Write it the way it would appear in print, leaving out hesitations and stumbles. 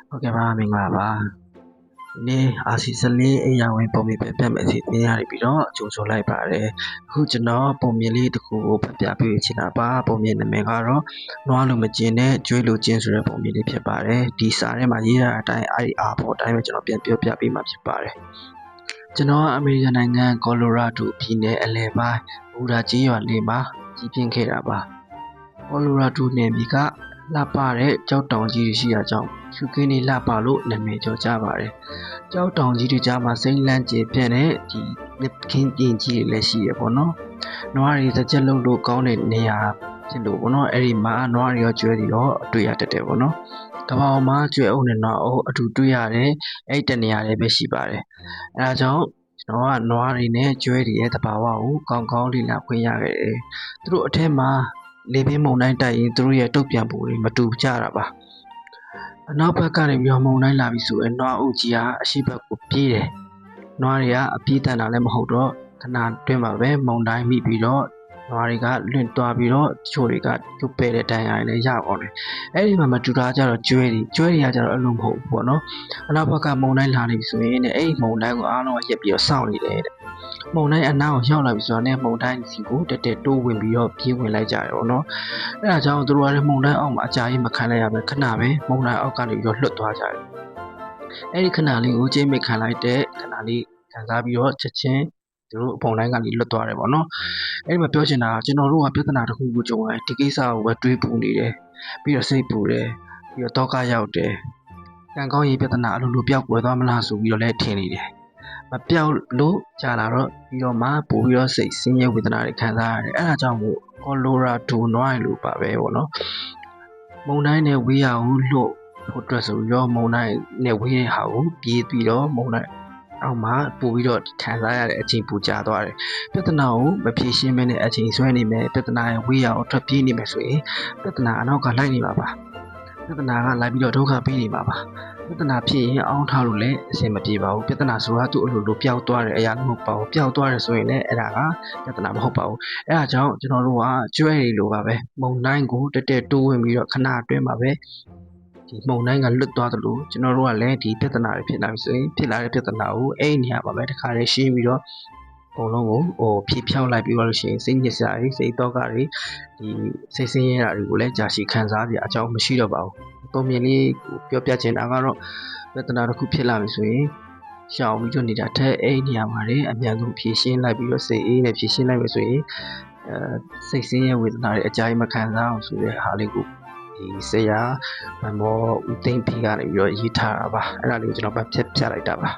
ဟုတ်ကဲ့ပါမင်္ဂလာပါဒီနေ့အာစီစလင်းအရာဝင်ပုံမြင်ပြမယ်စီတင်ရပြီးတော့ကြိုဆိုလိုက်ပါတယ်အခုကျွန်တော်ပုံမြင်လေးတစ်ခုကိုဖတ်ပြပေးချင်တာပါပုံမြင်နာမည်ကတော့နွားလိုမကျင်နဲ့ကျွေးလိုကျင်ဆိုတဲ့ပုံမြင်လေးဖြစ်ပါတယ်ဒီစာထဲမှာရေးရတဲ့အတိုင်းအဲ့ဒီအားပေါ်အတိုင်းပဲကျွန်တော်ပြန်ပြောပြပေးမှာဖြစ်ပါတယ်ကျွန်တော်အမေရိကန်နိုင်ငံကော်လိုရာဒိုပြည်နယ်အလယ်ပိုင်းဘူရာကျေးရွာလေးမှာကြီးပြင်းခဲ့တာပါကော်လိုရာဒိုနယ်မြေကလှပတဲ့ကြောက်တောင်ကြီးတွေရှိရာကြောင့်ရှုခင်းနေလှပလို့နာမည်ကျော်ကြပါတယ်။ကြောက်တောင်ကြီးတွေကြားမှာစိမ့်လန့်ကျေပြန့်တဲ့ဒီမြက်ခင်းပြင်ကြီးတွေလည်းရှိရပေါ့နော်။နွားတွေတစ်ချက်လုံးလို့ကောင်းတဲ့နေရာဖြစ်လို့ပေါ့နော်။အဲ့ဒီမှာနွားတွေရောကျွဲတွေရောတွေ့ရတတ်တယ်ပေါ့နော်။ကမ္ဘာပေါ်မှာကျွဲအုပ်နဲ့နွားအုပ်အတူတွေ့ရတယ်။အဲ့ဒီတနေရာလေးပဲရှိပါတယ်။အဲဒါကြောင့်ကျွန်တော်ကနွားတွေနဲ့ကျွဲတွေရဲ့သဘာဝကိုကောင်းကောင်းလေ့လာခွင့်ရခဲ့တယ်။သူတို့အထက်မှာလေပြင်းမုန်တိုင်းတိုက်ရင်သူတို့ရဲ့တုတ်ပြန်ပုံတွေမတူကြတာပါအနောက်ဘက်ကနေပြီးတော့မုန်တိုင်းလာပြီဆိုရင်နွားအုပ်ကြီးဟာအရှိဘက်ကိုပြေးတယ်နွားတွေကအပြေးတန်တာလည်းမဟုတ်တော့ခဏတွင်းမှာပဲမုန်တိုင်းမိပြီးတော့နွားတွေကလွင့်သွားပြီးတော့ချို့တွေကကျုပ်ပဲတဲ့တန်ရာတွေလည်းရအောင်တယ်အဲ့ဒီမှာမတူတာကြတော့ကျွဲတွေကကြတော့အလုံးမဟုတ်ဘူးပေါ့နော်အနောက်ဘက်ကမုန်တိုင်းလာနေပြီဆိုရင်အဲ့ဒီမုန်တိုင်းကိုအားလုံးကရက်ပြီးတော့စောင့်နေတယ်မုန်တိုင်းအနားကိုရောက်လာပြီဆိုတော့လည်းမုန်တိုင်းစီကိုတက်တိုးဝင်ပြီးတော့ပြေးဝင်လိုက်ကြတယ်ပေါ့နော်အဲ့ဒါကြောင့်သူတို့ကလည်းမုန်တိုင်းအောက်မှာအကြာကြီးမခံလိုက်ရပဲခဏပဲမုန်တိုင်းအောက်ကနေပြီးတော့လွတ်သွားကြတယ်အဲ့ဒီခဏလေးကိုကျိမိတ်ခံလိုက်တဲ့ခဏလေးခံစားပြီးတော့ချက်ချင်းသူတို့အပုံတိုင်းကနေလွတ်သွားတယ်ပေါ့နော်အဲ့ဒီမှာပြောချင်တာကကျွန်တော်တို့ကပြဿနာတစ်ခုကိုကြုံရတယ်ဒီကိစ္စကိုပဲတွေးပူနေတယ်ပြီးတော့စိတ်ပူတယ်ပြီးတော့တောကရောက်တယ်ကံကောင်းရေးပြဿနာအလိုလိုပျောက်ကွယ်သွားမလားဆိုပြီးတော့လည်းထင်နေတယ်မပြောက်လို့ကြာလာတော့ပြီးတော့မှပို့ပြီးတော့စိတ်ဆင်းရဲဝေဒနာတွေခံစားရတယ်အဲ့ဒါကြောင့်မို့ကော်လိုရာဒိုနွိုင်းလို့ပါပဲပေါ့နော်မုန်တိုင်းနဲ့ဝေးရအောင်လို့ဖို့အတွက်ဆိုပြီးတော့မုန်တိုင်းနဲ့ဝေးတဲ့ဟာကိုပြေးပြီးတော့မုန်တိုင်းအောက်မှာပို့ပြီးတော့ခံစားရတဲ့အချိန်ပိုကြာသွားတယ်ပြဿနာကိုမဖြေရှင်းမနဲ့အချိန်ဆွဲနေမယ်ပြဿနာရဲ့ဝေးရအောင်ထွက်ပြေးနေမယ်ဆိုရင်ပြဿနာအနောက်ကလိုက်နေပါပါပြဿနာကလိုက်ပြီးတော့ဒုက္ခပေးနေပါပါပြဿနာဖြစ်ရင်အောင်းထားလို့လည်းအဆင်မပြေပါဘူးပြဿနာဆိုတာသူ့အလိုလိုပျောက်သွားတဲ့အရာမဟုတ်ပါဘူးပျောက်သွားတယ်ဆိုရင်လည်းအဲ့ဒါကပြဿနာမဟုတ်ပါဘူးအဲ့ဒါကြောင့်ကျွန်တော်တို့ကကျွဲရီလိုပါပဲမုံတိုင်းကိုတက်တိုးဝင်ပြီးတော့ခဏအတွင်းမှာပဲဒီမုံတိုင်းကလွတ်သွားတယ်လို့ကျွန်တော်တို့ကလည်းဒီပြဿနာတွေဖြစ်လာပြီဆိုရင်ဖြစ်လာတဲ့ပြဿနာကိုအဲ့ဒီနေရာမှာပဲတစ်ခါတည်းရှင်းပြီးတော့အကုန်လုံးကိုဖြေဖြောက်လိုက်ပြီးတော့လို့ရှိရင်စိတ်ညစ်စရာတွေစိတ်တော့ကတွေဒီစိတ်ဆင်းရဲတာတွေကိုလည်းကြာရှည်ခံစားစရာအကြောင်းမရှိတော့ပါဘူးပုံမြင်လေးကိုပြောပြချင်တာကတော့ပြဿနာတစ်ခုဖြစ်လာပြီဆိုရင်ရှောင်ပြီးတော့နေတာထက်အဲ့ဒီနေရာမှာလည်းအများဆုံးဖြေရှင်းလိုက်ပြီးတော့စိတ်အေးနဲ့ဖြေရှင်းလိုက်မယ်ဆိုရင်စိတ်ဆင်းရဲဝေဒနာတွေအကြိုက်မခံစားအောင်ဆိုတဲ့ဟာလေးကိုဒီဆရာမမောဦးသိမ့်ဖီကနေပြီးတော့ရေးထားတာပါအဲ့ဒါလေးကိုကျွန်တော်ပြလိုက်တာပါ